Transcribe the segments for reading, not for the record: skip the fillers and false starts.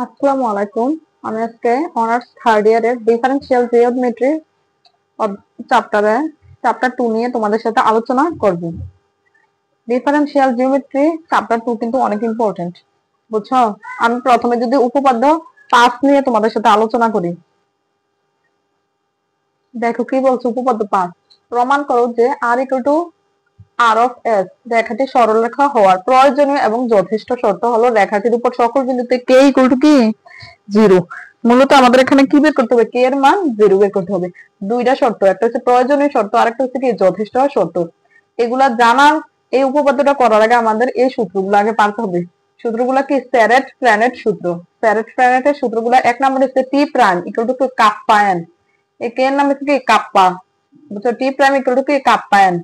আসসালামু আলাইকুম। আমি আজকে অনার্স থার্ড ইয়ারের ডিফারেনশিয়াল জিওমেট্রি চ্যাপ্টার 2 নিয়ে তোমাদের সাথে আলোচনা করব। ডিফারেনশিয়াল জিওমেট্রি চ্যাপ্টার 2 কিন্তু অনেক ইম্পর্টেন্ট, বুঝছো? আমি প্রথমে যদি উপপাদ্য 5 নিয়ে তোমাদের সাথে আলোচনা করি। দেখো কি বলছে উপপাদ্য 5। প্রমাণ করো যে r equal to r of s রেখাটি সরলরেখা হওয়ার প্রয়োজনীয় এবং যথেষ্ট শর্ত হলো রেখাটির উপর সকল বিন্দুতে কে ইকুয়াল টু কি 0। মূলত আমাদের এখানে কি বের করতে হবে? কে এর মান 0 বের করতে হবে। দুইটা শর্ত, একটা হচ্ছে প্রয়োজনীয় শর্ত, আরেকটা হচ্ছে কি যথেষ্ট শর্ত। এগুলা জানার, এই উপপাদ্যটা করার আগে আমাদের এই সূত্রগুলো আগে পারতে হবে। সূত্রগুলো কি? স্যারেট প্ল্যানেট সূত্র। স্যারেট প্ল্যানেটের সূত্রগুলো এক নম্বর হচ্ছে T prime equal to kappa N. এই কে এর নাম হচ্ছে কি কাপ্পা, বুঝছো? টি প্রাইম ইকুয়াল টু কি kappa N.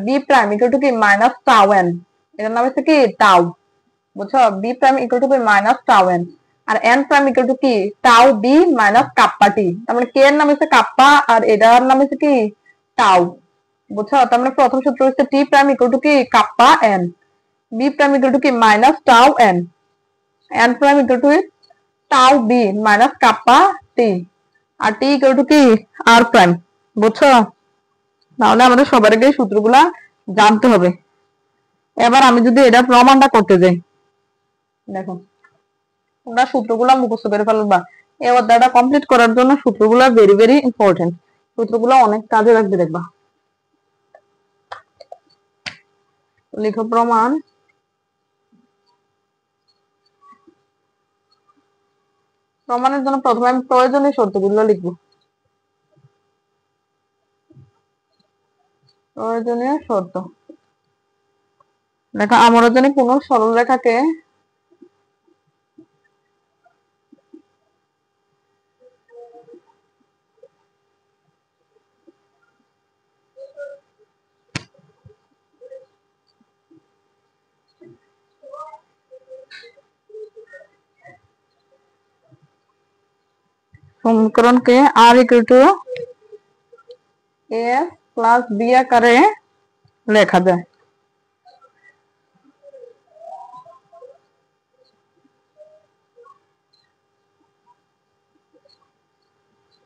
B prime equal to কি মাইনাস টাউ এন, এটার নাম হচ্ছে কি টাউ, বুঝছো? বি প্রাইম ইকুয়াল টু কি মাইনাস টাউ এন। আর এন প্রাইম ইকুয়াল টু কি tau B minus kappa T. তার মানে কে এর নাম হচ্ছে কাপ্পা আর এটার নাম হচ্ছে কি টাউ, বুঝছো? তার মানে প্রথম সূত্র হচ্ছে টি প্রাইম ইকুয়াল টু কি kappa N, B prime equal to কি minus tau N, N prime equal to tau B minus kappa T, আর টি ইকুয়াল টু কি আর প্রাইম, বুঝছো? তাহলে আমাদের সবার আগে সূত্রগুলা জানতে হবে। এবার আমি যদি এটা প্রমাণটা করতে যাই, দেখো তোমরা সূত্রগুলা মুখস্থ করে ফেলবা। এই অধ্যায়টা কমপ্লিট করার জন্য সূত্রগুলা ভেরি ভেরি ইম্পর্টেন্ট। সূত্রগুলো অনেক কাজে লাগবে, দেখবা। লিখো প্রমাণ। প্রমাণের জন্য প্রথমে আমি প্রয়োজনীয় শর্তগুলো লিখবো। প্রয়োজনীয় শর্ত, দেখো আমরা জানি কোন সরল রেখাকে সমীকরণকে R equal to A plus B আকারে লেখা যায়।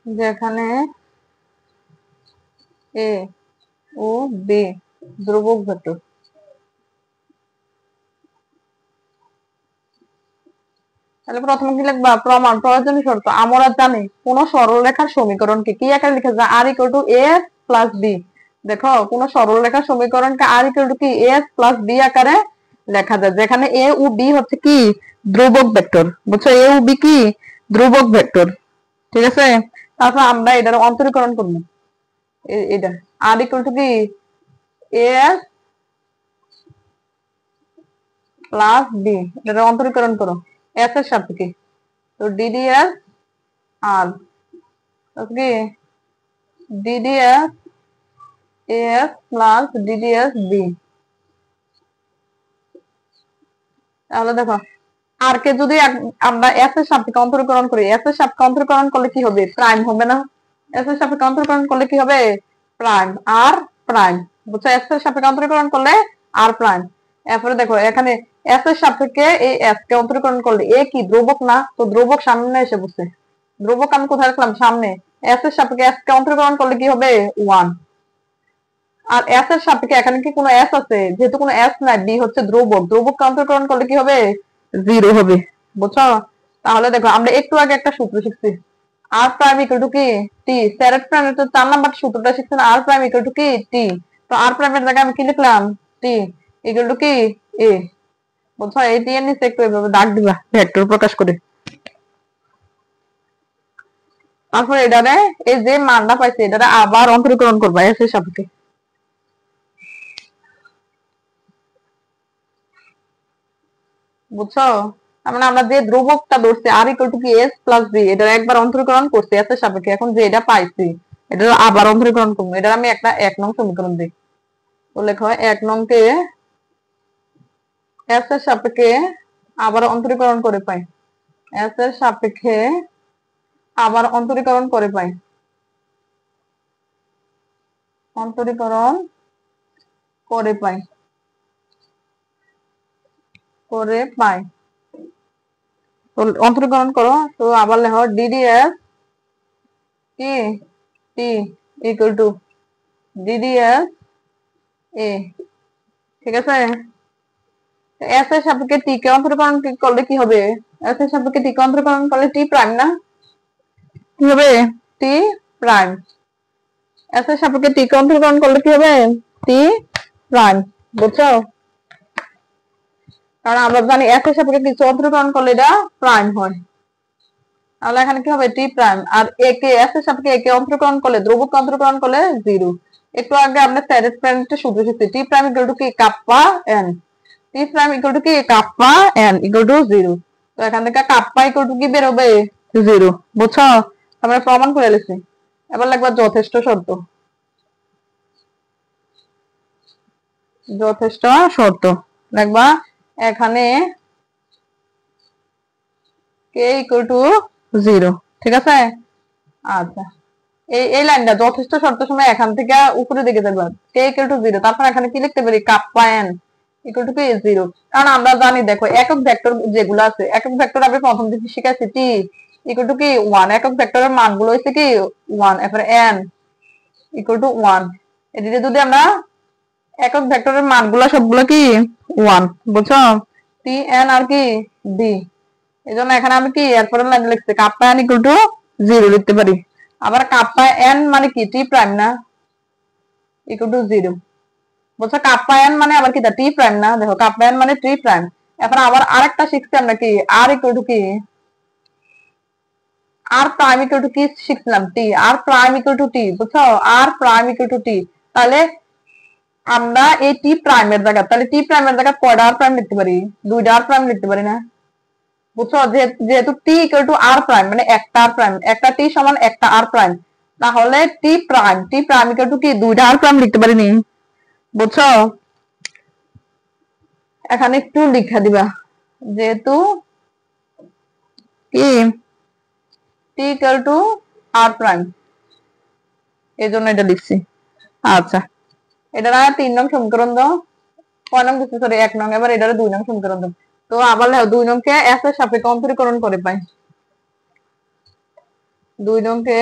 যেখানে এ ও বি ধ্রুবক ভেক্টর। তাহলে প্রথমে কি লিখবা? প্রমাণ। প্রয়োজনীয় শর্ত, আমরা জানি কোন সরলরেখার সমীকরণকে কি আকারে লেখা যায়? R equal to A plus B. দেখো কোন সরলরেখার সমীকরণকে আর ইকুয়াল টু কি এ প্লাস বি আকারে লেখা যায়, যেখানে এ ও বি হচ্ছে কি ধ্রুবক ভেক্টর, বুঝছো? এ ও বি কি ধ্রুবক ভেক্টর, ঠিক আছে? তারপর আমরা এটার অন্তরীকরণ করবো। এটা আর ইকুয়াল টু কি এ প্লাস বি, এটার অন্তরীকরণ করো এস এর সাপেক্ষে। তো ডিডিএস আর কি d d s s plus d d s b. তাহলে দেখো আর কে যদি আমরা এস এর সাপেক্ষে অন্তরীকরণ করি, এস এর সাপেক্ষে অন্তরীকরণ করলে কি হবে? প্রাইম হবে না? এস এর সাপেক্ষে অন্তরীকরণ করলে কি হবে? প্রাইম আর প্রাইম, বুঝছো? এস এর সাপেক্ষে অন্তরীকরণ করলে আর প্রাইম। এরপরে দেখো এখানে এস এর সাপেক্ষে এই এস কে অন্তরীকরণ করলে এ কি ধ্রুবক না? তো ধ্রুবক সামনে এসে বসে, ধ্রুবক আমি কোথায় রাখলাম? সামনে। এস এর সাপেক্ষে এস কে অন্তরীকরণ করলে কি হবে? 1। আর এস এর সাপেক্ষে এখানে কি কোনো এস আছে? যেহেতু কোনো এস নাই, বি হচ্ছে ধ্রুবক, ধ্রুবক অন্তরীকরণ করলে কি হবে? 0 হবে, বুঝছো? তাহলে দেখো আমরা একটু আগে একটা সূত্র শিখছি, আর প্রাইম ইকুয়াল টু কি টি। স্যারেট প্রাইম এর 4 নাম্বার সূত্রটা শিখছেন, আর প্রাইম ইকুয়াল টু কি টি। তো আর প্রাইমের জায়গায় আমি কি লিখলাম? টি ইকুয়াল টু কি এ, বুঝছো? এই টি এর নিচে একটু এভাবে দাগ দিবা ভেক্টর প্রকাশ করে। তারপর এটারে এই যে মানটা পাইছে এটারে আবার অন্তরীকরণ করবা এস এর সাপেক্ষে, বুঝছো? তার মানে আমরা যে ধ্রুবকটা ধরছি আর ইকুয়াল টু কি এস প্লাস বি, এটা একবার অন্তরীকরণ করছি এস এর সাপেক্ষে। এখন যে এটা পাইছি এটা আবার অন্তরীকরণ করবো। এটা আমি একটা 1 নং সমীকরণ দিই। তো লেখো 1 নং কে এস এর সাপেক্ষে আবার অন্তরীকরণ করে পাই, এস এর সাপেক্ষে আবার অন্তরীকরণ করে পাই, অন্তরীকরণ করে পাই, করে পাই। তো অন্তরীকরণ করো, তো আবার লেখো ডিডিএস কি টি ইকুয়াল টু ডিডিএস এ, ঠিক আছে। এস এর সাপেক্ষে টি কে অন্তরীকরণ করলে কি হবে? এস এর সাপেক্ষে টি কে অন্তরীকরণ করলে টি প্রাইম না, কি হবে? টি প্রাইম। এস এর সাপেক্ষে টি কে অন্তরীকরণ করলে কি হবে? টি প্রাইম, বুঝছো? কারণ আমরা জানি এস এর সাপেক্ষে কিছু অন্তরীকরণ করলে এটা প্রাইম হয়, তাহলে এখানে কি হবে? টি প্রাইম। আর এ কে এস এর সাপেক্ষে এ কে অন্তরীকরণ করলে, ধ্রুবক অন্তরীকরণ করলে জিরো। একটু আগে আমরা স্যারের প্রাইমটা সূত্র শিখছি, টি প্রাইম ইকুয়াল টু কি kappa N, T prime equal to কি kappa N equal to zero. তো এখান থেকে কাপ্পা ইকুয়াল টু কি বের হবে? জিরো, বুঝছো? আমরা প্রমাণ করে লিখছি। এবার লাগবে যথেষ্ট শর্ত, যথেষ্ট শর্ত লাগবা এখানে কে ইকুয়াল টু জিরো, ঠিক আছে। আচ্ছা, এই লাইনটা যথেষ্ট শর্ত সময় এখান থেকে উপরে দিকে যাবে, কে ইকুয়াল টু জিরো, তারপর এখানে কি লিখতে পারি? কাপ্পা এন ইকুয়াল টু কি জিরো। কারণ আমরা জানি, দেখো একক ভেক্টর যেগুলো আছে, একক ভেক্টর আমি প্রথম দিকে শিখাইছি টি ইকুয়াল টু কি ওয়ান, একক ভেক্টরের মানগুলো হচ্ছে কি ওয়ান, এরপরে এন ইকুয়াল টু ওয়ান। এদিকে যদি আমরা একক ভেক্টরের মানগুলো সবগুলো কি ওয়ান, বুঝছো? টি এন আর কি ডি, এই জন্য এখানে আমি কি এরপরে লাইন লিখছি kappa N equal to zero লিখতে পারি। আবার কাপ্পা এন মানে কি টি প্রাইম না, ইকুয়াল টু জিরো, বুঝছো? কাপ্পা এন মানে আবার কি টি প্রাইম না, দেখো কাপ্পা এন মানে টি প্রাইম। এখন আবার আরেকটা শিখছি আমরা কি আর ইকুয়াল টু কি আর প্রাইম ইকুয়াল টু কি শিখলাম? টি, আর প্রাইম ইকুয়াল টু টি, বুঝছো? আর প্রাইম ইকুয়াল টু টি। তাহলে আমরা এই টি প্রাইমের জায়গা, তাহলে টি প্রাইমের জায়গা কয়টা আর প্রাইম লিখতে পারি? দুইটা আর প্রাইম লিখতে পারি না, বুঝছো? যেহেতু টি ইকুয়াল টু আর প্রাইম মানে একটা আর প্রাইম, একটা টি সমান একটা আর প্রাইম, তাহলে টি প্রাইম ইকুয়াল টু কি দুইটা আর প্রাইম লিখতে পারিনি, বুঝছো? এখানে একটু লিখা দিবা, যেহেতু কি টি ইকুয়াল টু আর প্রাইম, এই জন্য এটা লিখছি। আচ্ছা, এটা না 3 নং সমীকরণ দাও, 6 নং কিছু, সরি 1 নং, এবার এটা 2 নং সমীকরণ দাও। তো আবার লেখো 2 নং কে এস এর সাপেক্ষে অন্তরীকরণ করে পাই, 2 নং কে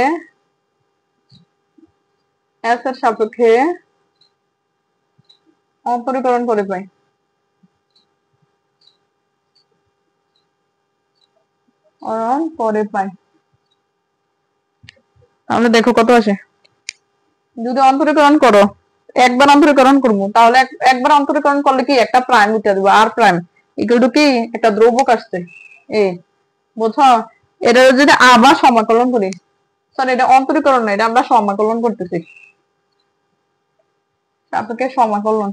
এস এর সাপেক্ষে অন্তরীকরণ করে পাই, তাহলে দেখো কত আসে। যদি অন্তরীকরণ করো, একবার অন্তরীকরণ করবো, তাহলে একবার অন্তরীকরণ করলে কি একটা প্রাইম উঠে দেবো, আর প্রাইম ইকুয়াল টু কি একটা ধ্রুবক আসছে এ, বুঝছো? এটা যদি আবার সমাকলন করি, সরি এটা অন্তরীকরণ না, এটা আমরা সমাকলন করতেছি, সাপেক্ষে সমাকলন।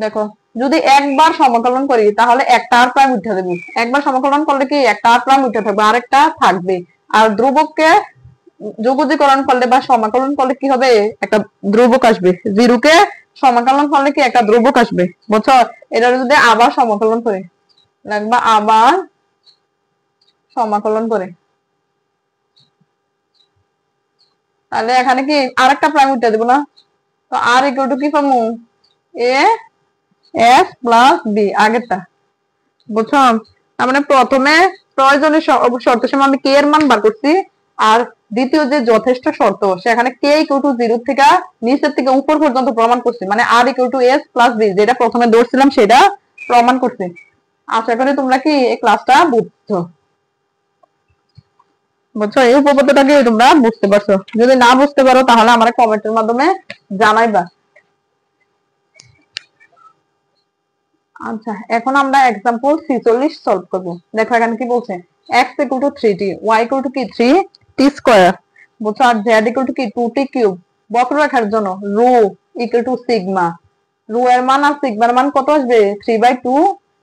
দেখো যদি একবার সমাকলন করি তাহলে একটা আর প্রাইম উঠে দেবো, একবার সমাকলন করলে কি একটা আর প্রাইম উঠে থাকবে, আরেকটা থাকবে। আর ধ্রুবককে যোগজীকরণ করলে বা সমাকলন করলে কি হবে? একটা ধ্রুবক আসবে, জিরোকে সমাকলন করলে কি একটা ধ্রুবক আসবে, বুঝছো? এটা যদি আবার সমাকলন করে লাগবে, আবার সমাকলন করে, তাহলে এখানে কি আরেকটা প্রাইম উঠে দেবো না? তো আর ইকুয়াল টু কি পাবো? এ এস প্লাস বি, আগেরটা, বুঝছো? তার মানে প্রথমে প্রয়োজনীয় শর্ত সময় আমি কে এর মান বার করছি, আর দ্বিতীয় যে যথেষ্ট শর্ত সেখানে কে ইকুয়াল টু জিরো থেকে নিচের থেকে উপর পর্যন্ত প্রমাণ করছি, মানে R equal to S plus B, যেটা প্রথমে ধরছিলাম সেটা প্রমাণ করছি। আশা করি তোমরা কি এই ক্লাসটা বুঝছো, বুঝছো? এই উপপাদ্যটাকে তোমরা বুঝতে পারছো। যদি না বুঝতে পারো তাহলে আমার কমেন্টের মাধ্যমে জানাইবা। আচ্ছা, এখন আমরা एग्जांपल 46 সলভ করব। দেখো এখানে কি বলছে, x = 3t, y = কি 3t স্কয়ার, বুঝছো? আর z = কি 2t কিউব। বক্ররেখার জন্য রো = সিগমা, রো এর মান আর সিগমার মান কত আসবে? 3/2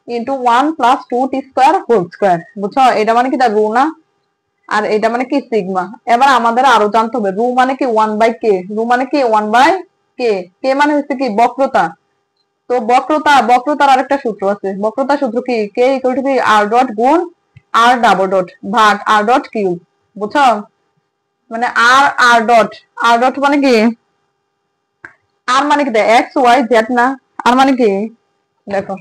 * 1 + 2t স্কয়ার হোল স্কয়ার, বুঝছো? এটা মানে কি, তার রো না, আর এটা মানে কি সিগমা। এবার আমাদের আরো জানতে হবে রো মানে কি 1/k, রো মানে কি 1/k, k মানে হচ্ছে কি বক্রতা। তো বক্রতার আরেকটা সূত্র আছে, বক্রতার সূত্র কি কে ইকুয়াল টু কি আর ডট গুণ আর ডাবল ডট ভাগ আর ডট কিউব, বুঝছো? মানে আর ডট মানে কি, আর মানে কি এক্স ওয়াই জেড না, আর মানে কি দেখো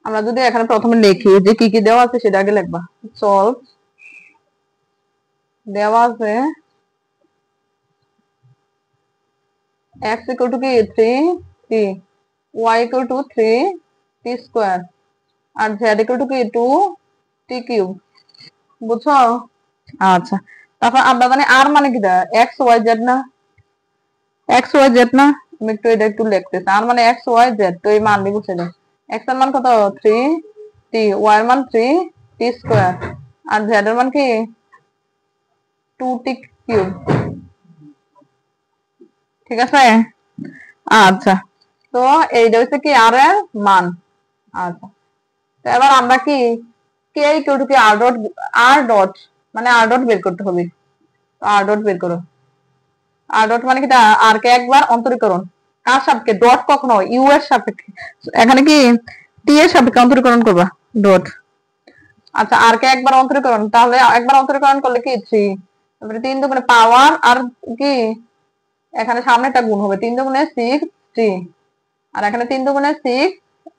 আমরা যদি এখানে প্রথমে লিখি যে কি কি দেওয়া আছে সেটা আগে লিখবা। সলভ দেওয়া আছে x equal to কি 3t, y equal to 3t square, আর z equal to কি 2t কিউব। বুঝছো? আচ্ছা, তারপর আমরা জানি আর মানে কি, x y z না, x y z না, আমি একটু এটা একটু লিখতেছি। আর মানে x y z, তো এই মান লিখে দাও। x এর মান কত 3t, y এর মান 3t স্কয়ার, আর z এর মান কি 2t কিউব। ঠিক আছে? আচ্ছা, তো এইটা হচ্ছে কি আর এর মান। আচ্ছা, তো এবার আমরা কি কে ইকুয়াল টু কি আর ডট মানে আর ডট বের করতে হবে। আর ডট বের করো। আর ডট মানে কি আর কে একবার অন্তরীকরণ, কার সাপেক্ষে? ডট কখনো ইউ এর সাপেক্ষে, এখানে কি টি এর সাপেক্ষে অন্তরীকরণ করবা ডট। আচ্ছা, আর কে একবার অন্তরীকরণ, তাহলে একবার অন্তরীকরণ করলে কি 3, তারপরে 3 দুগুণে পাওয়ার আর কি এখানে সামনেটা গুণ হবে 3 দুগুণে 6t, আর এখানে 3 দুগুণে 6,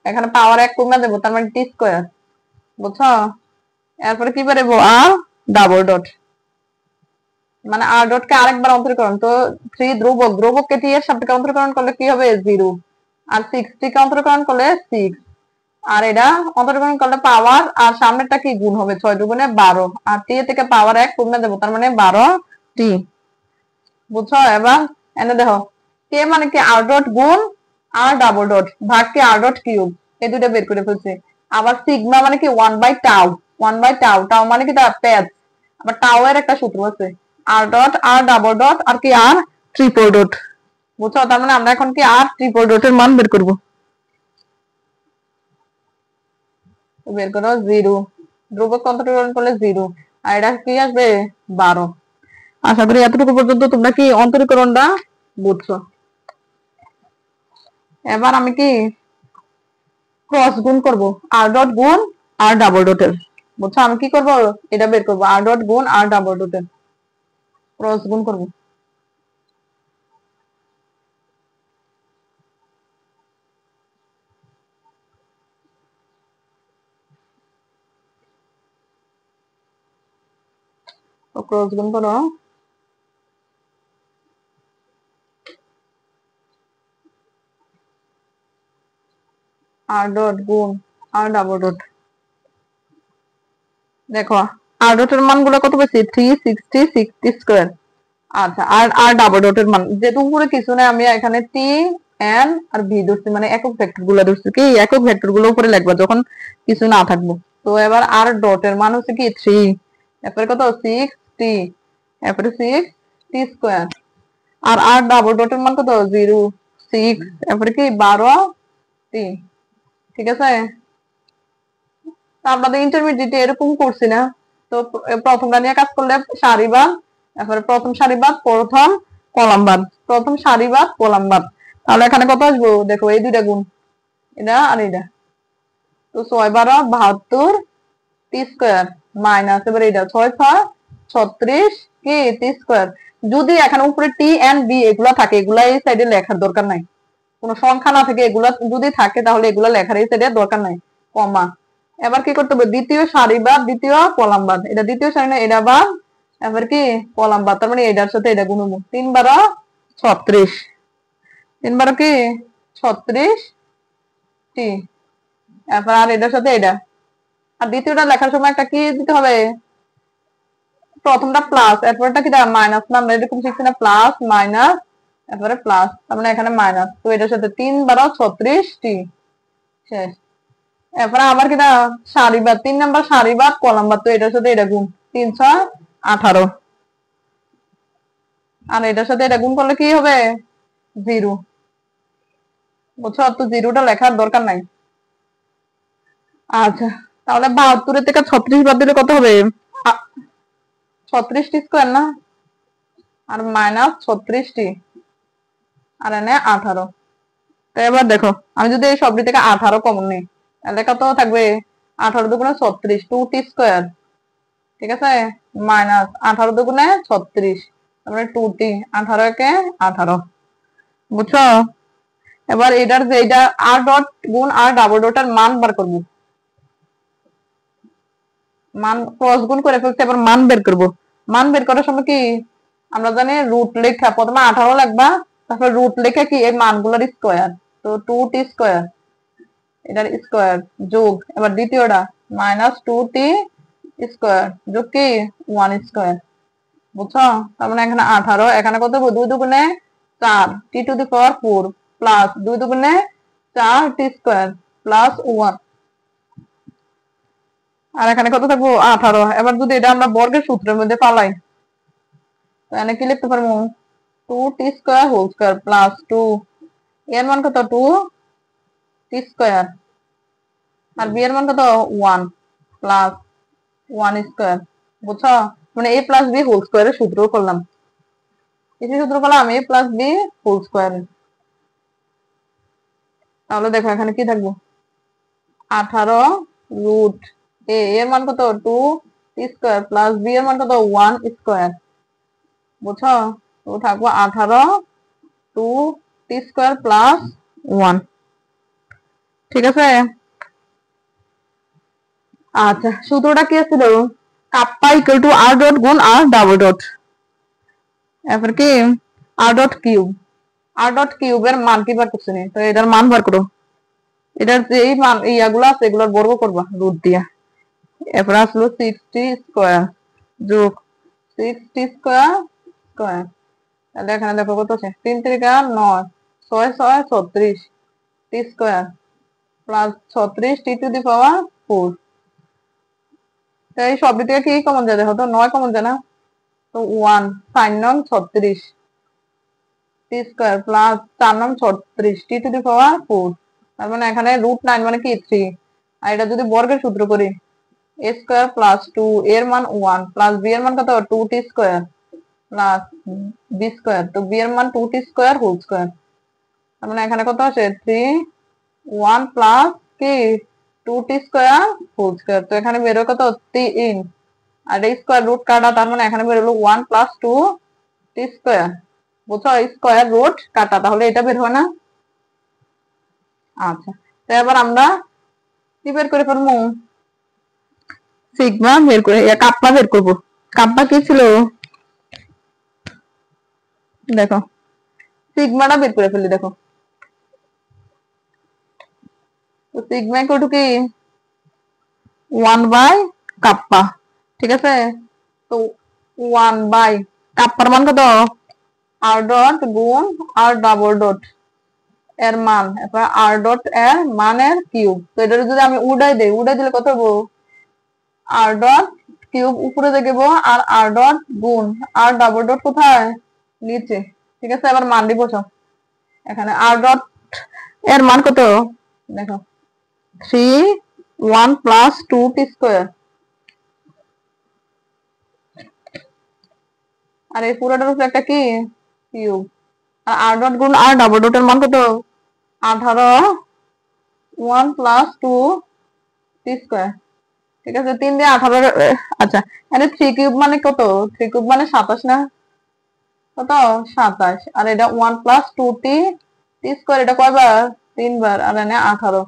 এখানে পাওয়ার 1 কমে দেবো, তার মানে টি স্কয়ার। বুঝছো? এরপরে কি বেরোবো আর ডাবল ডট, মানে আর ডট কে আরেকবার অন্তরীকরণ, তো 3 ধ্রুবক, ধ্রুবককে টি এর সাপেক্ষে অন্তরীকরণ করলে কি হবে 0, আর 6t কে অন্তরীকরণ করলে 6, আর এটা অন্তরীকরণ করলে পাওয়ার আর সামনেরটা কি গুণ হবে 6 দুগুণে 12, আর টি থেকে পাওয়ার 1 কমে দেবো, তার মানে 12t। বুঝছো? এবার এনে দেখো কে মানে কি আর ডট গুণ আর ডাবল ডট ভাগ কি আর ডট কিউব, এই দুটো বের করে ফেলছে। আবার সিগমা মানে কি 1/টাউ, 1/টাউ, টাউ মানে কি তার প্যাচ। আবার টাউ এর একটা সূত্র আছে, আর ডট আর ডাবল ডট আর কি আর ট্রিপল ডট। বুঝছো? তার মানে আমরা এখন কি আর ট্রিপল ডটের মান বের করব। বের করো 0, ধ্রুবক অন্তরীকরণ করলে 0, আর এটা কি আসবে 12। আশা করি এতটুকু পর্যন্ত তোমরা কি অন্তরীকরণটা বুঝছো। এবার আমি কি ক্রস গুণ করব, আর ডট গুণ আর ডাবল ডটের। বুঝছো? আমি কি করব, এটা বের করব, আর ডট গুণ আর ডাবল ডটের ক্রস গুণ করব। তো ক্রস গুণ করো, আর ডট গুণ আর ডাবল ডট। দেখো আর ডটের মান গুলো কত পেয়েছি 360 স্কয়ার। আচ্ছা, আর আর ডাবল ডটের মান যেহেতু উপরে কিছু নেই, আমি এখানে টি এন আর ভি ধরছি, মানে একক ভেক্টর গুলো ধরছি। কি একক ভেক্টর গুলো উপরে লিখবা যখন কিছু না থাকবো। তো এবার আর ডটের মান হচ্ছে কি 3, এরপরে কত 6t, এরপরে 6t স্কয়ার, আর আর ডাবল ডটের মান কত 0, 6, এরপরে কি 12t। ঠিক আছে? আপনাদের ইন্টারমিডিয়েটে এরকম করছি না? তো প্রথমটা নিয়ে কাজ করলে সারি বাদ, তারপরে প্রথম সারি বাদ প্রথম কলাম বাদ, প্রথম সারি বাদ কলাম বাদ, তাহলে এখানে কত আসবো দেখো, এই দুইটা গুণ, এটা আর এটা, তো 6 12 72 টি স্কয়ার, মাইনাস এবার এটা 6 6 36 কি টি স্কয়ার। যদি এখানে উপরে টি এন্ড বি এগুলা থাকে, এগুলা এই সাইডে লেখার দরকার নাই। কোনো সংখ্যা না থাকে, এগুলা যদি থাকে তাহলে এগুলা লেখার এই সাইডে দরকার নাই, কমা। এবার কি করতে হবে, দ্বিতীয় সারি বাদ দ্বিতীয় কলাম বাদ, এটা দ্বিতীয় সারি না এটা বাদ, এবার কি কলাম বাদ, তার মানে এটার সাথে এটা গুণবো, 3 12 36, 3 12 কি 36 টি, এবার আর এটার সাথে এটা। আর দ্বিতীয়টা লেখার সময় একটা কি দিতে হবে, প্রথমটা প্লাস এরপরটা কি মাইনাস, না আমরা এরকম শিখছি না, প্লাস মাইনাস এরপরে প্লাস, তার মানে এখানে মাইনাস, তো এটার সাথে 3 12 36 টি শেষ। এরপরে আবার কি সারিবাদ 3 নাম্বার সারিবাদ কলাম বাদ, তো এটার সাথে এটা গুণ 3 6 18, আর এটার সাথে এটা গুণ করলে কি হবে 0। বুঝছো? তো জিরোটা লেখার দরকার নাই। আচ্ছা, তাহলে 72 থেকে 36 বাদ দিলে কত হবে 36 টি স্কয়ার না, আর মাইনাস 36 টি, আর এনে 18। তো এবার দেখো আমি যদি এই সবটি থেকে 18 কমন নিই, তাহলে কত থাকবে 18 দুগুণে 36 2t স্কয়ার। ঠিক আছে? মাইনাস 18 দুগুণে 36, তারপরে 2t, 18 একে 18। বুঝছো? এবার এটার যে এটা আর ডট গুণ আর ডাবল ডটের মান বার করবো। মান ক্রস গুণ করে ফেলছি, এবার মান বের করব। মান বের করার সময় কি আমরা জানি রুট লেখা, প্রথমে 18 লিখবা, তারপর রুট লেখা কি এই মানগুলোর স্কয়ার, তো 2t স্কয়ার, এটার স্কয়ার যোগ, এবার দ্বিতীয়টা -2t স্কয়ার যোগ কি 1 স্কয়ার, বুঝছো? তার মানে এখানে 18, এখানে কত 2 দুগুণে 4 t⁴ প্লাস 2 দুগুণে 4t স্কয়ার প্লাস 1, আর এখানে কত থাকবো 18। এবার যদি এটা আমরা বর্গের সূত্রের মধ্যে পালাই, তাহলে কি লিখতে পারবো 2t square whole square plus 2, এর মান কত 2t স্কয়ার, আর বি এর মান কত 1 প্লাস 1 স্কয়ার, বুঝছো? মানে a প্লাস বি হোল স্কয়ারের সূত্র করলাম, এই সূত্র করলাম a plus b whole square. তাহলে দেখো এখানে কি থাকবো 18 রুট a এর মান কত 2t স্কয়ার প্লাস b এর মান কত 1 স্কয়ার, বুঝছো? তো থাকবো 18 2t স্কয়ার প্লাস 1, ঠিক আছে? আচ্ছা, সূত্রটা কি ছিল? Kappa equal to r dot গুণ আর ডাবল ডট, এরপর কি r dot cube, r dot কিউবের মান কি বার করছি, তো এটার মান বার করো, এটার যে এই মান ইয়াগুলো আছে এগুলোর বর্গ করবা রুট দিয়া, এরপর আসলো 6t স্কয়ার যোগ 6t স্কয়ার স্কয়ার, তাহলে এখানে দেখো কত আছে 3 3 9 6 6 36 t স্কয়ার প্লাস 36 t⁴, তো এই সব থেকে কি কমন যায়, দেখো তো 9 কমন যায় না, তো 1 sin 9 36 t square plus 4 9 36 t⁴, তার মানে এখানে √9 মানে কি 3, আর এটা যদি বর্গের সূত্র করি a স্কয়ার প্লাস 2 এর মান 1 প্লাস b এর মান কত 2t square plus b square, তো b এর মান 2t স্কয়ার হোল স্কয়ার, তার মানে এখানে কত আসে 3 1 প্লাস কি 2t স্কয়ার হোল স্কয়ার, তো এখানে বের কত 3, আর এই স্কয়ার রুট কাটা, তার মানে এখানে বের হলো 1 প্লাস 2t স্কয়ার, বুঝছো? স্কয়ার রুট কাটা, তাহলে এটা বের হয় না? আচ্ছা, তো এবার আমরা কি বের করে ফেলবো, সিগমা বের করে কাপ্পা বের করবো। কাপ্পা কি ছিল দেখো, সিগমাটা বের করে ফেলি, দেখো তো সিগমা ইকুয়াল টু কি 1 বাই কাপ্পা, ঠিক আছে? তো 1 বাই কাপ্পার মান কত আর ডট গুণ আর ডাবল ডট এর মান, এরপর আর ডট এর মানের কিউব, তো এটা যদি আমি উড়াই দেই, উড়াই দিলে কত হবো আর ডট কিউব উপরে দেখবো, আর আর ডট গুণ আর ডাবল ডট কোথায় নিচে, ঠিক আছে? এবার মান দিব, এখানে আর ডট এর মান কত দেখো 3 1 প্লাস 2t স্কয়ার, আর এই পুরোটার উপরে একটা কি কিউব, আর আর ডট গুণ আর ডাবল ডট এর মান কত 18 1 প্লাস 2t স্কয়ার, ঠিক আছে? 3 দিয়ে 18, আচ্ছা এখানে 3 কিউব মানে কত, 3 কিউব মানে 27 না, কত 27, আর এটা 1 প্লাস 2t স্কয়ার, এটা কয়বার 3 বার, আর এখানে 18,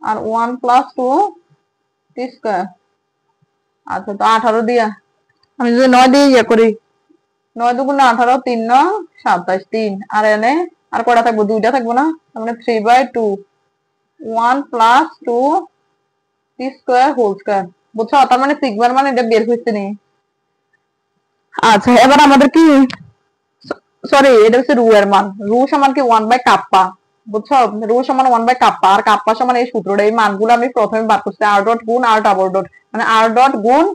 আর 1 প্লাস 2t স্কয়ার, আচ্ছা তো 18 দিয়া আমি যদি 9 দিয়ে ইয়ে করি, 9 দুগুণে 18 3 9 27 3, আর এনে আর কয়টা থাকবো, দুইটা থাকবো না, তার মানে 3/2 1 plus 2t square whole square, বুঝছো? তার মানে সিগমার মানে এটা বের হইছে নি। আচ্ছা, এবার আমাদের কি সরি এটা হচ্ছে রু এর মান, রু সমান কি 1 বাই কাপ্পা, বুঝছো? রু সমান 1 বাই কাপ্পা, আর কাপ্পা সমান এই সূত্রটা, এই মানগুলো আমি প্রথমে বার করছি, আর ডট গুণ আর ডাবল ডট, মানে আর ডট গুণ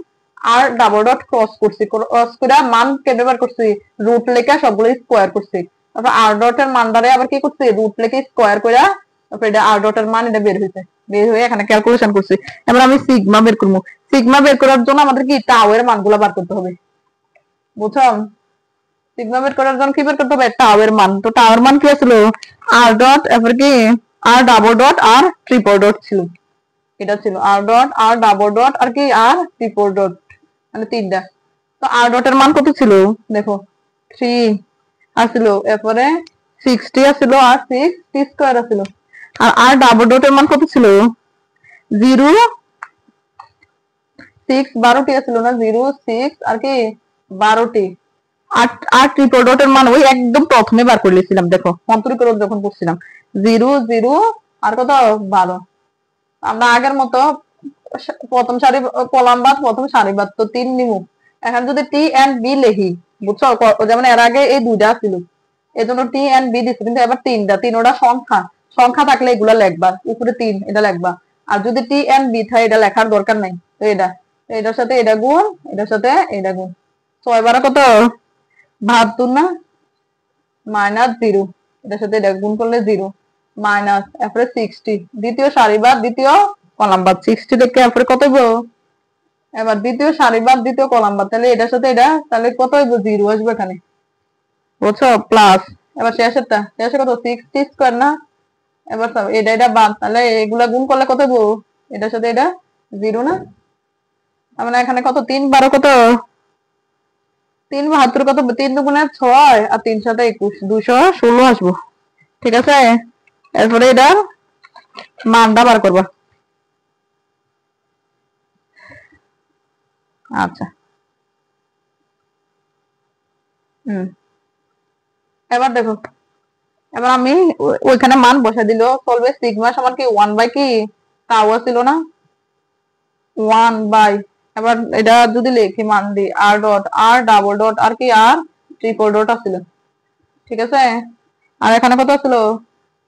আর ডাবল ডট ক্রস করছি, ক্রস করে মান কেটে বার করছি, রুট লেখা সবগুলো স্কয়ার করছি, তারপর আর ডট এর মান দ্বারা আবার কি করছি রুট লেখে স্কয়ার করে, তারপর এটা আর ডট এর মান এটা বের হইছে, বের হয়ে এখানে ক্যালকুলেশন করছি। এবার আমি সিগমা বের করবো, সিগমা বের করার জন্য আমাদের কি টাও এর মানগুলো বার করতে হবে, বুঝছো? সিগমা বের করার জন্য কি বের করতে হবে টাও এর মান, তো টাও এর মান কি ছিল আর ডট, এরপর কি আর ডাবল ডট আর ট্রিপল ডট ছিল, এটা ছিল আর ডট আর ডাবল ডট আর কি আর ট্রিপল ডট, মানে তিনটা। তো আর ডট এর মান কত ছিল দেখো 3 আসছিল, এরপরে 60 আসছিল, আর 6t স্কয়ার আসছিল, আর আর ডাবল ডট এর মান কত ছিল 0 6 12টি ছিল না, 0 6 আর কি 12টি। আর আর ট্রিপল ডটের মান ওই একদম প্রথমে বার করে লিখছিলাম, দেখো অন্তরীকরণ যখন করছিলাম 0 0 আর কত 12। আমরা আগের মতো প্রথম সারি কলাম বাদ প্রথম সারি বাদ তো 3 নিমু। এখন যদি টি এন্ড বি লিখি, বুঝছো, যেমন এর আগে এই দুইটা ছিল, এজন্য টি এন্ড বি দিছি, কিন্তু এবার তিনটা, তিনোটা সংখ্যা, সংখ্যা থাকলে এগুলা লিখবা, উপরে 3 এটা লিখবা। আর যদি টি এন্ড বি থাকে এটা লেখার দরকার নাই, তো এটা, এটার সাথে এটা গুণ, এটার সাথে এটা গুণ, 6 12 কত 72 না, -0, এটার সাথে এটা গুণ করলে 0, মাইনাস এরপরে 60, দ্বিতীয় সারি বাদ দ্বিতীয় কলাম বাদ 60 থেকে এরপরে কত হইব, এবার দ্বিতীয় সারি বাদ দ্বিতীয় কলাম বাদ, তাহলে এটার সাথে এটা, তাহলে কত হইব 0 আসবে এখানে, বুঝছো, প্লাস এবার শেষেরটা, শেষে কত 60 স্কয়ার না, এবার এটা এটা বাদ, তাহলে এগুলা গুণ করলে কত হইব, এটার সাথে এটা 0 না, তার মানে এখানে কত 3 12 কত 3 72 কত 3 দুগুণে 6 আর 3 সাথে 21 216 আসবো। ঠিক আছে, এরপরে এটা মানটা বার করবা। আচ্ছা, এবার দেখো, এবার আমি ওইখানে মান বসা দিল চলবে, সিগমা সমান কি 1 বাই কি তাও ছিল না 1 বাই, এবার এটা যদি লিখি মান দি আর ডট আর ডাবল ডট আর কি আর ট্রিপল ডট আছিল, ঠিক আছে, আর এখানে কত ছিল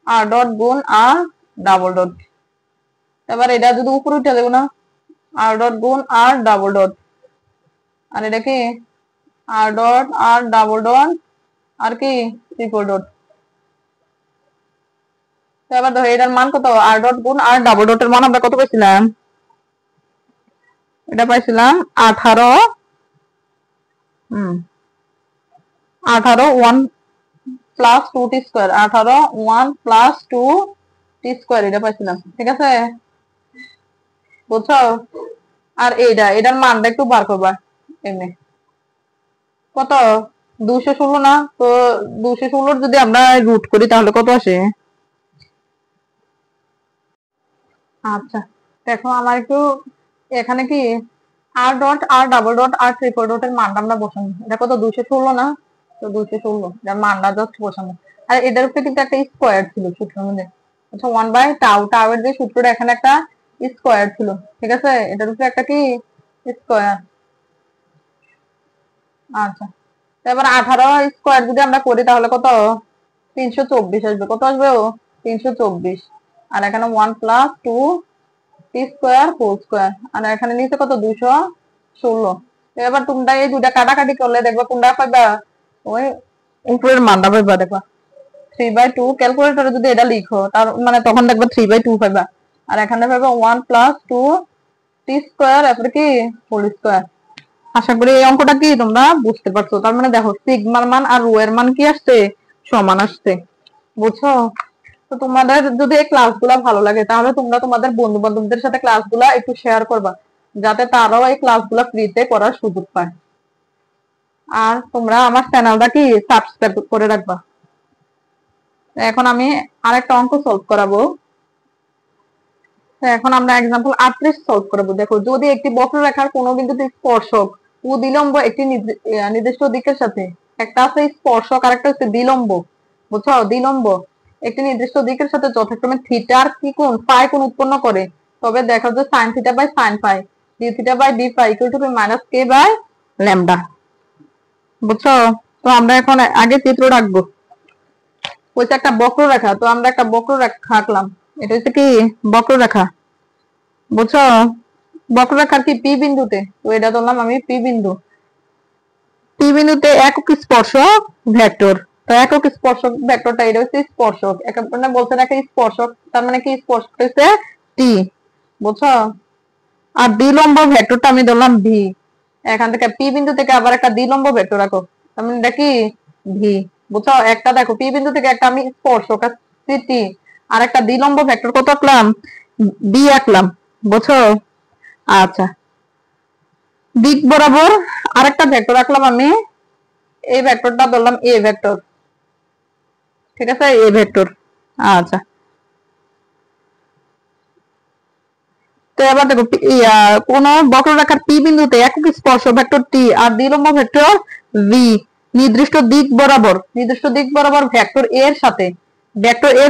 আর ডট গুণ আর ডাবল ডট, এবার এটা যদি উপরে উঠে দেবো না, আর ডট গুণ আর ডাবল ডট, আর এটা কি আর ডট আর ডাবল ডট আর কি ট্রিপল ডট। এবার ধরো এটার মান কত, আর ডট গুণ আর ডাবল ডটের মান আমরা কত পাইছিলাম, এটা পাইছিলাম 18, 18 1 plus 2t square, 18 1 plus 2t square এটা পাইছিলাম, ঠিক আছে, বুঝছো। আর এটার মানটা একটু বার করবা, এমনি কত 216 না, তো 216 যদি আমরা রুট করি তাহলে কত আসে। আচ্ছা, দেখো আমার একটু এখানে কি আর ডট আর ডাবল ডট আর ট্রিপল ডটের মানটা আমরা বসানো, এটা কত 216 না, তো 216 এটার মানটা জাস্ট বসানো। আর এটার উপরে কিন্তু একটা স্কোয়ার ছিল সূত্রের মধ্যে, আচ্ছা 1 বাই টাউ, টাউ এর যে সূত্রটা এখানে একটা স্কোয়ার ছিল, ঠিক আছে, এটার উপরে একটা কি স্কোয়ার। আচ্ছা, এবার 18 স্কোয়ার যদি আমরা করি তাহলে কত 324 আসবে, কত আসবে ও 324, আর এখানে 1 প্লাস 2 টি স্কোয়ার হোল স্কোয়ার, আর এখানে নিচে কত 216। এবার তোমরা এই দুইটা কাটাকাটি করলে দেখবা কোনটা পাইবা, ওই উপরের মানটা পাইবা, দেখবা 3/2, ক্যালকুলেটরে যদি এটা লিখো তার মানে তখন দেখবা 3/2 পাইবা, আর এখানে পাইবা 1 প্লাস 2 টি স্কোয়ার এরপরে কি হোল স্কোয়ার। আশা করি এই অঙ্কটা কি তোমরা বুঝতে পারছো, তার মানে দেখো সিগমার মান আর রো এর মান কি আসছে, সমান আসছে, বুঝছো। তো তোমাদের যদি এই ক্লাসগুলা ভালো লাগে তাহলে তোমরা তোমাদের বন্ধু বান্ধবদের সাথে ক্লাসগুলা একটু শেয়ার করবা, যাতে তারাও এই ক্লাসগুলা ফ্রিতে করার সুযোগ পায়। আর তোমরা আমার চ্যানেলটা কি সাবস্ক্রাইব করে রাখবা। এখন আমি আরেকটা অঙ্ক সলভ করাবো। এখন আমরা এক্সাম্পল 38 সলভ করাবো। দেখো, যদি একটি বক্ররেখার কোনো বিন্দুতে স্পর্শক উদিলম্ব একটি নির্দিষ্ট দিকের সাথে, একটা আছে স্পর্শক আর একটা হচ্ছে দিলম্ব, বুঝছো, দিলম্ব একটি নির্দিষ্ট দিকের সাথে যথাক্রমে থিটার কি কোণ ফাই কোণ উৎপন্ন করে, তবে দেখো যে sine theta by sine phi d theta by d phi equal to minus k by lambda, বুঝছো। তো আমরা এখন আগে চিত্র রাখবো, ওইটা একটা বক্ররেখা, তো আমরা একটা বক্ররেখা আঁকলাম, এটা হচ্ছে কি বক্ররেখা, বুঝছো, বক্ররেখার কি পি বিন্দুতে, তো এটা ধরলাম আমি পি বিন্দু, পি বিন্দুতে একক স্পর্শক ভেক্টর, তো একক স্পর্শক ভেক্টরটা এটা হচ্ছে স্পর্শক, মানে বলতে একটা স্পর্শক, তার মানে কি স্পর্শক হচ্ছে টি, বুঝছো। আর দ্বিলম্ব ভেক্টরটা আমি ধরলাম ভি, এখান থেকে পি বিন্দু থেকে আবার একটা দ্বিলম্ব ভেক্টর রাখো, তার মানে এটা কি ভি, বুঝছো। একটা দেখো পি বিন্দু থেকে একটা আমি স্পর্শক টি, আর একটা দ্বিলম্ব ভেক্টর কত আঁকলাম বি আঁকলাম, বুঝছো। আচ্ছা, দিক বরাবর আরেকটা ভেক্টর রাখলাম আমি, এই ভেক্টরটা ধরলাম এ ভেক্টর, ঠিক আছে, এ ভেক্টর। আচ্ছা, তো এবার দেখো কোন বক্ররেখার পি বিন্দুতে একক স্পর্শ ভেক্টর টি আর দ্বিলম্ব ভেক্টর ভি নির্দিষ্ট দিক বরাবর ভেক্টর এর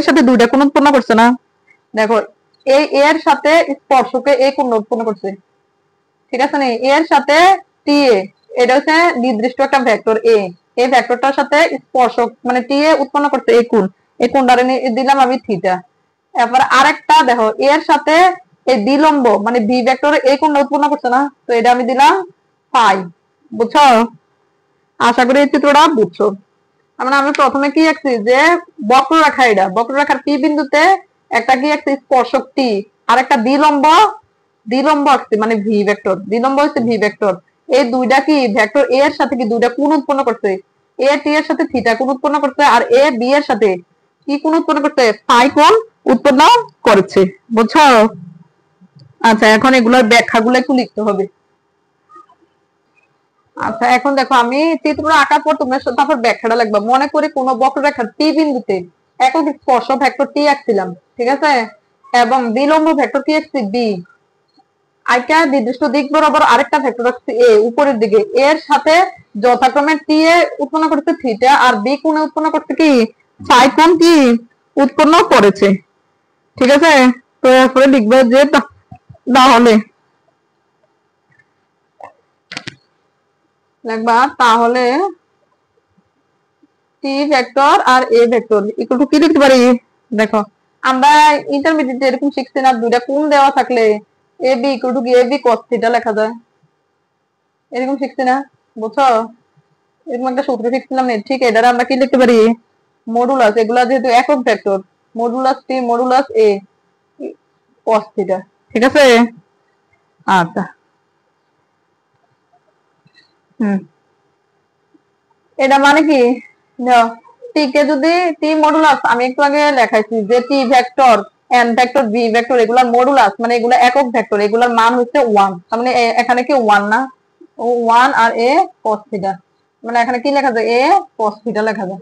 সাথে দুইটা কোণ উৎপন্ন করছে না। দেখো এই এর সাথে স্পর্শকে এই কোণ উৎপন্ন করছে, ঠিক আছে না? এর সাথে টি এ, এটা হচ্ছে নির্দিষ্ট একটা ভেক্টর এ, এই ভেক্টরটার সাথে স্পর্শক মানে টি এ উৎপন্ন করছে এই কোণ, এই কোণটারে দিলাম আমি থিটা। এরপর আরেকটা দেখো এর সাথে এই দ্বিলম্ব মানে ভি ভেক্টর এই কোণটা উৎপন্ন করছে না, তো এটা আমি দিলাম ফাই। বুঝছো? আশা করি এই চিত্রটা বুঝছো। মানে আমি প্রথমে কি আঁকছি যে বক্ররেখা, এটা বক্ররেখার পি বিন্দুতে একটা কি আঁকছি স্পর্শক টি আর একটা দ্বিলম্ব আঁকছি মানে ভি ভেক্টর, দ্বিলম্ব হচ্ছে ভি ভেক্টর। এই দুইটা কি ভেক্টর এ এর সাথে কি দুইটা কোণ উৎপন্ন করছে, এ টি এর সাথে থিটা কোণ উৎপন্ন করছে আর এ বি এর সাথে কি কোণ উৎপন্ন করছে, ফাই কোণ উৎপন্ন করেছে। বুঝছো? আচ্ছা এখন এগুলোর ব্যাখ্যাগুলো একটু লিখতে হবে। আচ্ছা এখন দেখো আমি চিত্রটা আঁকার পর তোমরা তারপর ব্যাখ্যাটা লিখবা। মনে করি কোন বক্ররেখার টি বিন্দুতে একক স্পর্শ ভেক্টর টি আঁকছিলাম, ঠিক আছে, এবং বিলম্ব ভেক্টর কি আঁকছি বি, আইকা নির্দিষ্ট দিক বরাবর আরেকটা ভেক্টর আঁকছি এ উপরের দিকে, এর সাথে যথাক্রমে টি এ উৎপন্ন করছে থিটা আর বি কোণে উৎপন্ন করছে কি ফাই কোণ কি উৎপন্ন করেছে, ঠিক আছে। তো এরপরে লিখবে যে তাহলে লিখবা তাহলে টি ভেক্টর আর এ ভেক্টর ইকুয়াল টু কি লিখতে পারি। দেখো আমরা ইন্টারমিডিয়েট এরকম শিখছি না, দুইটা কোণ দেওয়া থাকলে A B equal to A B cos theta লেখা যায়, এরকম শিখছি না? বুঝছো? এরকম একটা সূত্র শিখছিলাম না, ঠিক এটার আমরা কি লিখতে পারি মডুলাস, এগুলা যেহেতু একক ভেক্টর মডুলাস টি মডুলাস এ cos থিটা, ঠিক আছে। আচ্ছা এটা মানে কি টি কে যদি টি মডুলাস আমি একটু আগে লেখাইছি যে T vector N vector V vector এগুলার মডুলাস মানে এগুলা একক ভেক্টর, এগুলার মান হচ্ছে 1, তার মানে এখানে কি 1 না, ও 1 আর এ cos থিটা, মানে এখানে কি লেখা যায় এ cos থিটা লেখা যায়,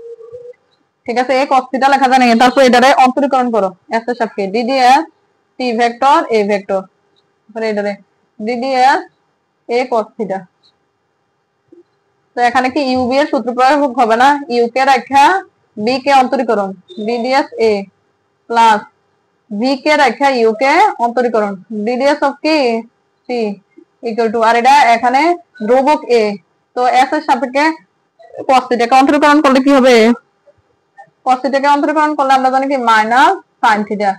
ঠিক আছে। এ cos থিটা লেখা যায় না, তারপর এটারে অন্তরীকরণ করো এস এর সাপেক্ষে ডিডিএস টি ভেক্টর এ ভেক্টর, তারপরে এটারে ডিডিএস এ cos থিটা। তো এখানে কি ইউবি এর সূত্র প্রয়োগ হবে না, ইউ কে রেখা বি কে অন্তরীকরণ ডিডিএস এ প্লাস ভি কে রেখা ইউ কে অন্তরীকরণ ডিডিএস অফ কি সি ইকুয়াল টু, আর এটা এখানে ধ্রুবক এ, তো এস এর সাপেক্ষে cos থিটাকে অন্তরীকরণ করলে কি হবে, cos থিটাকে অন্তরীকরণ করলে আমরা জানি কি মাইনাস sin থিটা,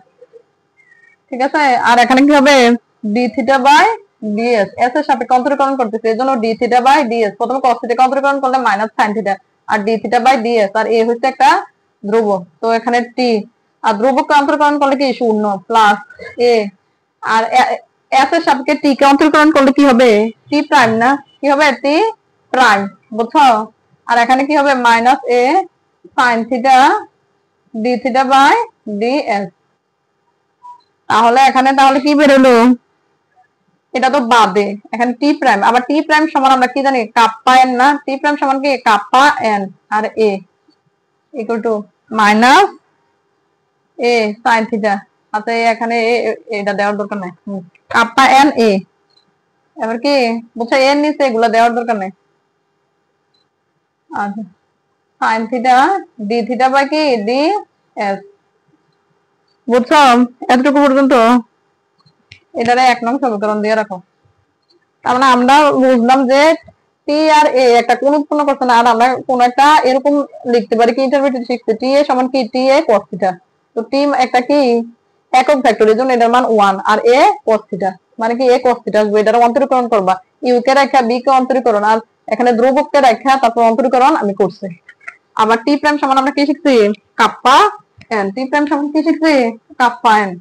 ঠিক আছে। আর এখানে কি হবে D theta by DS, S এর সাপেক্ষে অন্তরীকরণ করতেছে এজন্য ডি থিটা বাই ডিএস, প্রথমে cos থিটাকে অন্তরীকরণ করলে মাইনাস sin থিটা আর ডি থিটা বাই ডিএস, আর এ হচ্ছে একটা ধ্রুবক, তো এখানে টি আর ধ্রুবককে অন্তরীকরণ করলে কি শূন্য প্লাস এ, আর এস এর সাপেক্ষে টি কে অন্তরীকরণ করলে কি হবে টি প্রাইম না, কি হবে টি প্রাইম, বুঝছো। আর এখানে কি হবে minus a sin theta D theta by d s, তাহলে এখানে তাহলে কি বেরোলো, এটা তো বাদে এখানে টি প্রাইম, আবার টি প্রাইম সমান আমরা কি জানি কাপ্পা এন না, টি প্রাইম সমান কি কাপ্পা এন আর a equal to minus a sin theta, আচ্ছা এখানে এটা দেওয়ার দরকার নাই, কাপ্পা এন এ, এবার কি বুঝছো এর নিচে এগুলা দেওয়ার দরকার নাই। আচ্ছা sin theta D theta by কি ডি এস, বুঝছো এতটুকু পর্যন্ত, এটারে 1 নং সমীকরণ দিয়ে রাখো। তার মানে আমরা বুঝলাম যে টি আর এ একটা কোণ উৎপন্ন করছে না, আর আমরা কোন একটা এরকম লিখতে পারি কি ইন্টারমিডিয়েট শিখতে টি এ সমান কি টি এ cos থিটা, তো টি একটা কি একক ভেক্টর এজন্য এটার মান 1 আর এ cos থিটা, মানে কি এ cos থিটা আসবে, এটার অন্তরীকরণ করবা ইউ কে রেখা বি কে অন্তরীকরণ আর এখানে ধ্রুবককে রেখা তারপর অন্তরীকরণ আমি করছি। আবার টি প্রাইম সমান আমরা কি শিখছি কাপ্পা এন, টি প্রাইম সমান কি শিখছি কাপ্পা এন।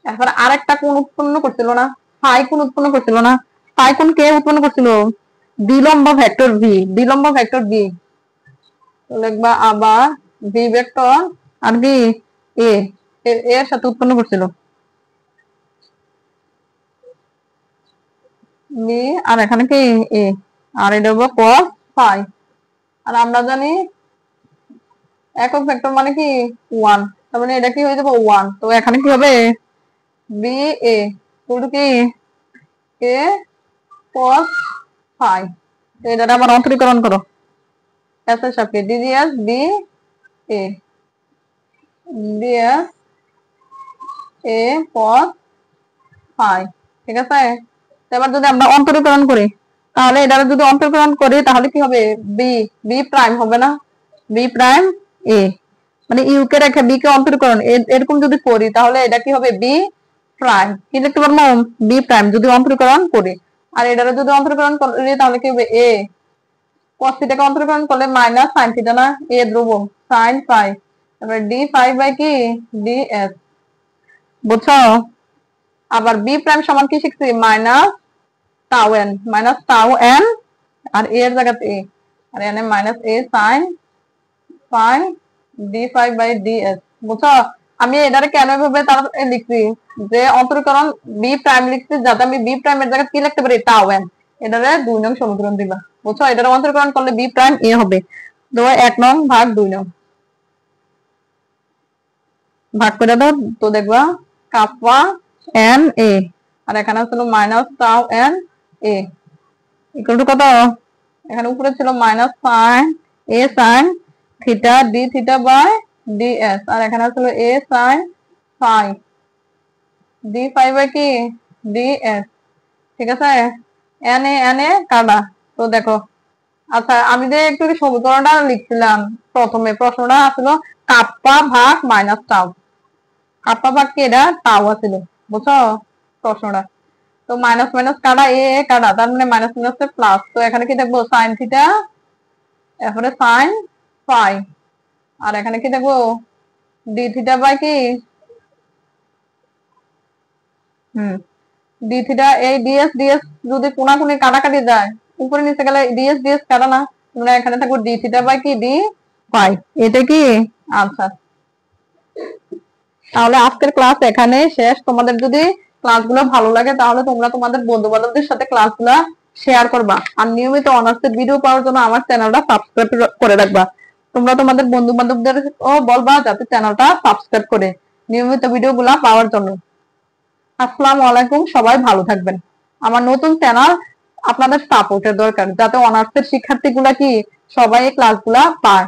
এরপর আরেকটা কোণ উৎপন্ন করছিল না, ফাই কোণ উৎপন্ন করছিল না, ফাই কোণ কে উৎপন্ন করছিল বিলম্ব ভেক্টর ভি, বিলম্ব ভেক্টর ভি লিখবা আবার ভি ভেক্টর আর কি এ এর সাথে উৎপন্ন করছিল বি, আর এখানে কি এ, আর এটা হলো cos ফাই, আর আমরা জানি একক ভেক্টর মানে কি 1, তার মানে এটা কি হয়ে যাবে 1। তো এখানে কি হবে বি এ ইকুয়াল টু কি এ cos ফাই। তো এটা আবার অন্তরীকরণ করো এস এর সাপেক্ষে DDS B A DS A cos phi. ঠিক আছে, এবার যদি আমরা অন্তরীকরণ করি তাহলে এটা যদি অন্তরীকরণ করি তাহলে কি হবে বি বি প্রাইম হবে না, বি প্রাইম এ, মানে ইউ কে রেখে বি কে অন্তরীকরণ এরকম যদি করি তাহলে এটা কি হবে বি প্রাইম, কি লিখতে পারবো বি প্রাইম যদি অন্তরীকরণ করি। আর এটারে যদি অন্তরীকরণ করি তাহলে কি হবে এ cos থিটাকে অন্তরীকরণ করলে মাইনাস sin থিটা না, এ ধ্রুবক sin ফাই, তারপরে ডি ফাই বাই কি ডি এস, বুঝছো। আবার বি প্রাইম সমান কি শিখছি মাইনাস টাউ এন আর এ এর জায়গাতে এ, আর এনে minus a sine phi D phi by D s, বুঝছো। আমি এটারে কেন এভাবে তার লিখছি যে অন্তরীকরণ বি প্রাইম লিখছি যাতে আমি বি প্রাইম এর জায়গায় কি লিখতে পারি টাউ এন, এটারে 2 নং সমীকরণ দিবা, বুঝছো। এটারে অন্তরীকরণ করলে বি প্রাইম এ হবে, তো 1 নং ভাগ 2 নং ভাগ করে দাও তো দেখবা কাপা এন এ, আর এখানে ছিল minus tau N A equal to কত, এখানে উপরে ছিল minus sine A sine theta D theta by D S, আর এখানে ছিল A sine phi D phi by কি ডি এস। ঠিক আছে, এন এ কাটা। তো দেখো, আচ্ছা আমি যে একটু সমীকরণটা লিখছিলাম প্রথমে, প্রশ্নটা আসলো কাপ্পা ভাগ মাইনাস টাউ, কাপ্পা ভাগ কি এটা টাউ আছিল, বুঝছো প্রশ্নটা। তো মাইনাস মাইনাস কাটা এ কাটা, তার মানে মাইনাস মাইনাস প্লাস, তো এখানে কি দেখবো সাইন থিটা এরপরে সাইন ফাই, আর এখানে কি দেখবো ডি থিটা বাই কি ডি থিটা, এই ডিএস ডিএস যদি কোনাকুনি কাটাকাটি যায় উপরে নিচে গেলে ডিএস ডিএস কাটা না, তোমরা এখানে থাকবো ডি থিটা বাই কি ডি ফাই, এটা কি আনসার। তাহলে আজকের ক্লাস এখানে শেষ। তোমাদের যদি ক্লাসগুলো ভালো লাগে তাহলে তোমরা তোমাদের বন্ধু বান্ধবদের সাথে ক্লাসগুলো শেয়ার করবা, আর নিয়মিত অনার্সের ভিডিও পাওয়ার জন্য আমার চ্যানেলটা সাবস্ক্রাইব করে রাখবা। তোমরা তোমাদের বন্ধু বান্ধবদের ও বলবা যাতে চ্যানেলটা সাবস্ক্রাইব করে নিয়মিত ভিডিওগুলো পাওয়ার জন্য। আসসালামু আলাইকুম, সবাই ভালো থাকবেন। আমার নতুন চ্যানেল আপনাদের সাপোর্টের দরকার যাতে অনার্সের শিক্ষার্থীগুলা কি সবাই এই ক্লাসগুলা পায়।